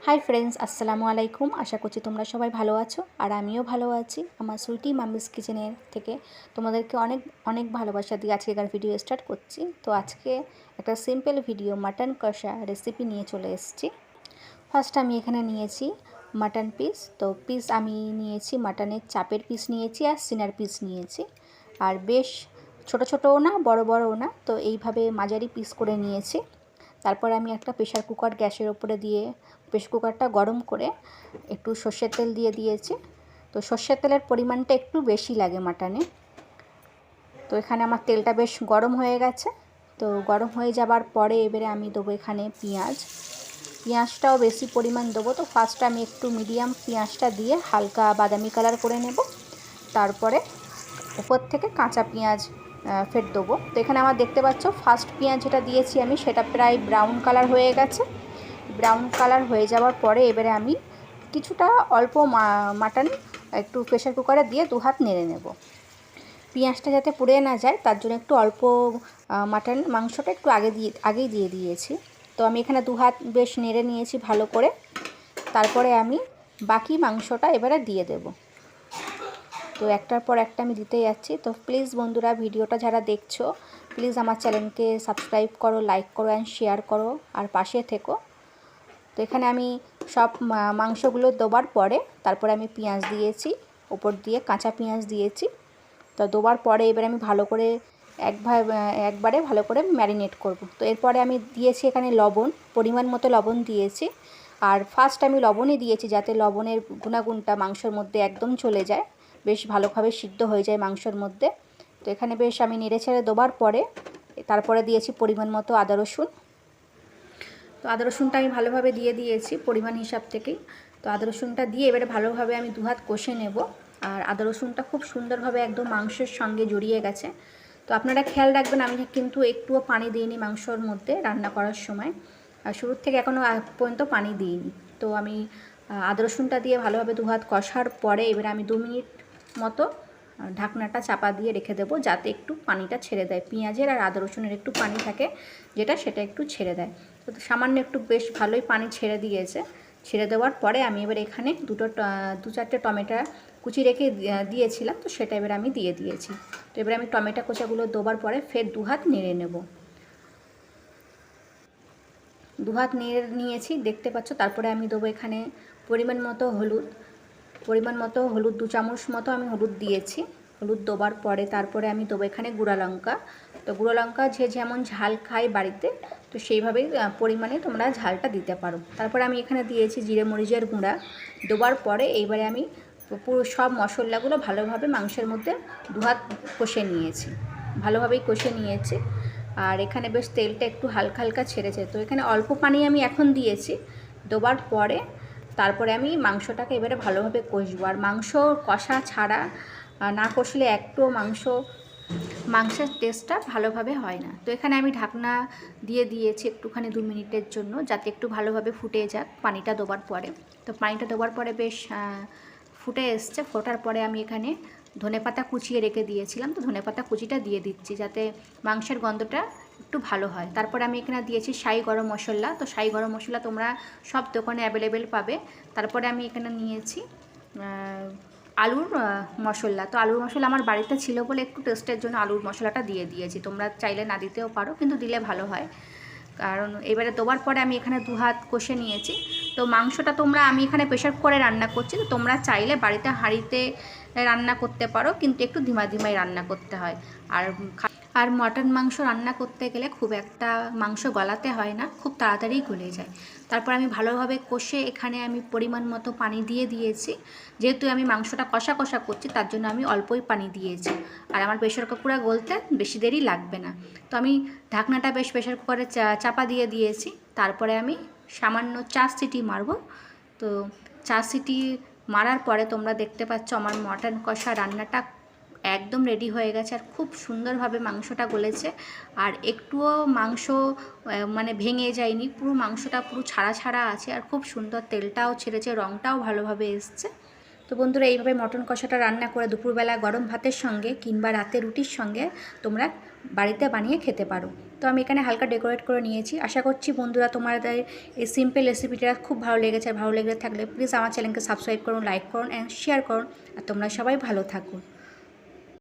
Hi friends, আসসালামু আলাইকুম। আশা করছি তোমরা সবাই ভালো আছো আর আমিও ভালো আছি। আমার সুইটি মাম্মিস কিচেনের থেকে তোমাদেরকে অনেক অনেক ভালোবাসা দিয়ে আজকেকার ভিডিও স্টার্ট করছি। তো আজকে একটা সিম্পল ভিডিও মাটন কষা রেসিপি নিয়ে চলে এসেছি। ফার্স্ট আমি এখানে নিয়েছি মাটন পিস। তো পিস আমি নিয়েছি মাটনের চাপের পিস নিয়েছি আর সিনার পিস নিয়েছি। আর বেশ ছোট ছোটও না, বড় বড়ও না, তো এইভাবে মাঝারি পিস করে নিয়েছি। তারপর আমি একটা প্রেশার কুকার গ্যাসের ওপরে দিয়ে প্রেশার কুকারটা গরম করে একটু সর্ষের তেল দিয়ে দিয়েছি। তো সর্ষের তেলের পরিমাণটা একটু বেশি লাগে মাটনে। তো এখানে আমার তেলটা বেশ গরম হয়ে গেছে। তো গরম হয়ে যাবার পরে এবারে আমি দেবো এখানে পেঁয়াজটাও বেশি পরিমাণ দেবো। তো ফার্স্টে আমি একটু মিডিয়াম পেঁয়াজটা দিয়ে হালকা বাদামি কালার করে নেব। তারপরে উপর থেকে কাঁচা পেঁয়াজ ফের দেবো। তো এখানে আমার দেখতে পাচ্ছ ফার্স্ট পেঁয়াজ যেটা দিয়েছি আমি, সেটা প্রায় ব্রাউন কালার হয়ে গেছে। ব্রাউন কালার হয়ে যাওয়ার পরে এবারে আমি কিছুটা অল্প মাটন একটু প্রেশার কুকারে দিয়ে দু হাত নেড়ে নেব। পেঁয়াজটা যাতে পুড়ে না যায় তার জন্য একটু অল্প মাটন মাংসটা একটু আগেই দিয়ে দিয়েছি। তো আমি এখানে দু হাত বেশ নেড়ে নিয়েছি ভালো করে। তারপরে আমি বাকি মাংসটা এবারে দিয়ে দেব। তো একটার পর একটা আমি দিতে যাচ্ছি। তো প্লিজ বন্ধুরা, ভিডিওটা যারা দেখছো প্লিজ আমার চ্যানেলকে সাবস্ক্রাইব করো, লাইক করো অ্যান্ড শেয়ার করো আর পাশে থেকো। তো এখানে আমি সব মাংসগুলো দেওয়ার পরে তারপরে আমি পেঁয়াজ দিয়েছি, ওপর দিয়ে কাঁচা পেঁয়াজ দিয়েছি। তো দেওয়ার পরে এবারে আমি ভালো করে একবারে ভালো করে ম্যারিনেট করব। তো এরপরে আমি দিয়েছি এখানে লবণ, পরিমাণ মতো লবণ দিয়েছি। আর ফার্স্ট আমি লবণই দিয়েছি যাতে লবণের গুণাগুণটা মাংসের মধ্যে একদম চলে যায়, বেশ ভালোভাবে সিদ্ধ হয়ে যায় মাংসের মধ্যে। তো এখানে বেশ আমি নেড়ে ছেড়ে দেওয়ার পরে তারপরে দিয়েছি পরিমাণ মতো আদা রসুন। তো আদা রসুনটা আমি ভালোভাবে দিয়ে দিয়েছি পরিমাণ হিসাব থেকেই। তো আদা রসুনটা দিয়ে এবারে ভালোভাবে আমি দু হাত কষে নেব। আর আদা রসুনটা খুব সুন্দরভাবে একদম মাংসের সঙ্গে জড়িয়ে গেছে। তো আপনারা খেয়াল রাখবেন, আমি কিন্তু একটুও পানি দিইনি মাংসর মধ্যে রান্না করার সময়, আর শুরুর থেকে এখনও পর্যন্ত পানি দিইনি। তো আমি আদা রসুনটা দিয়ে ভালোভাবে দু হাত কষার পরে এবারে আমি 2 মিনিট মতো ঢাকনাটা চাপা দিয়ে রেখে দেবো যাতে একটু পানিটা ছেড়ে দেয়। পেঁয়াজের আর আদা রসুনের একটু পানি থাকে সেটা একটু ছেড়ে দেয়। তো সামান্য একটু বেশ ভালোই পানি ছেড়ে দিয়েছে। ছেড়ে দেওয়ার পরে আমি এবার এখানে দু চারটে টমেটো কুচি রেখে দিয়েছিলাম, তো সেটা এবার আমি দিয়ে দিয়েছি। তো এবার আমি টমেটো কোচাগুলো দেওয়ার পরে ফের দু হাত নেড়ে নেব। দু হাত নেড়ে নিয়েছি দেখতে পাচ্ছ। তারপরে আমি দেবো এখানে পরিমাণ মতো হলুদ 2 চামচ মতো আমি হলুদ দিয়েছি। হলুদ দেওয়ার পরে তারপরে আমি দেবো এখানে গুঁড়া লঙ্কা। তো গুঁড়ো লঙ্কা যে যেমন ঝাল খায় বাড়িতে, তো সেইভাবেই পরিমাণে তোমরা ঝালটা দিতে পারো। তারপরে আমি এখানে দিয়েছি জিরে মরিচের গুঁড়া। দেওয়ার পরে এইবারে আমি পুরো সব মশলাগুলো ভালোভাবে মাংসের মধ্যে দু হাত ভালোভাবেই কষে নিয়েছি। আর এখানে বেশ তেলটা একটু হালকা হালকা ছেড়েছে। তো এখানে অল্প পানি আমি এখন দিয়েছি। দেওয়ার পরে তারপরে আমি মাংসটাকে এবারে ভালোভাবে কষবো। আর মাংস কষা ছাড়া না কষলে একটু মাংসের টেস্টটা ভালোভাবে হয় না। তো এখানে আমি ঢাকনা দিয়ে দিয়েছি একটুখানি 2 মিনিটের জন্য যাতে একটু ভালোভাবে ফুটে যাক পানিটা দেওয়ার পরে। তো পানিটা দেওয়ার পরে বেশ ফুটে এসছে। ফোটার পরে আমি এখানে ধনেপাতা কুচিয়ে রেখে দিয়েছিলাম, তো ধনেপাতা কুচিটা দিয়ে দিচ্ছি যাতে মাংসের গন্ধটা একটু ভালো হয়। তারপরে আমি এখানে দিয়েছি শাহি গরম মশলা। তো শাহি গরম মশলা তোমরা সব দোকানে অ্যাভেলেবেল পাবে। তারপরে আমি এখানে নিয়েছি আলুর মশলা। তো আলুর মশলা আমার বাড়িতে ছিল বলে একটু টেস্টের জন্য আলুর মশলাটা দিয়ে দিয়েছি। তোমরা চাইলে না দিতেও পারো, কিন্তু দিলে ভালো হয়। কারণ এবারে দেওয়ার পরে আমি এখানে দু হাত কষে নিয়েছি। তো মাংসটা আমি এখানে প্রেশার কুকারে রান্না করছি। তো তোমরা চাইলে বাড়িতে হাঁড়িতে রান্না করতে পারো, কিন্তু একটু ধিমায় রান্না করতে হয়। আর মটন মাংস রান্না করতে গেলে খুব একটা মাংস গলাতে হয় না, খুব তাড়াতাড়ি গলে যায়। তারপর আমি ভালোভাবে কষে এখানে আমি পরিমাণ মতো পানি দিয়ে দিয়েছি। যেহেতু আমি মাংসটা কষা কষা করছি তার জন্য আমি অল্পই পানি দিয়েছি। আর আমার প্রেশার কুকারে গলতে বেশি দেরি লাগবে না। তো আমি ঢাকনাটা বেশ প্রেশার কুকারে চাপা দিয়ে দিয়েছি। তারপরে আমি সামান্য 4 সিটি মারব। তো 4 সিটি মারার পরে তোমরা দেখতে পাচ্ছ আমার মটন কষা রান্নাটা একদম রেডি হয়ে গেছে। আর খুব সুন্দরভাবে মাংসটা গলেছে। আর একটুও মাংস মানে ভেঙে যায়নি, পুরো মাংসটা পুরো ছাড়া ছাড়া আছে। আর খুব সুন্দর তেলটাও ছেড়েছে, রঙটাও ভালোভাবে এসছে। তো বন্ধুরা, এইভাবে মটন কষাটা রান্না করে দুপুরবেলা গরম ভাতের সঙ্গে কিংবা রাতে রুটির সঙ্গে তোমরা বাড়িতে বানিয়ে খেতে পারো। তো আমি এখানে হালকা ডেকোরেট করে নিয়েছি। আশা করছি বন্ধুরা তোমাদের এই সিম্পল রেসিপিটা খুব ভালো লেগেছে। আর ভালো লেগে থাকলে প্লিজ আমার চ্যানেলকে সাবস্ক্রাইব করুন, লাইক করুন অ্যান্ড শেয়ার করুন। আর তোমরা সবাই ভালো থাকো।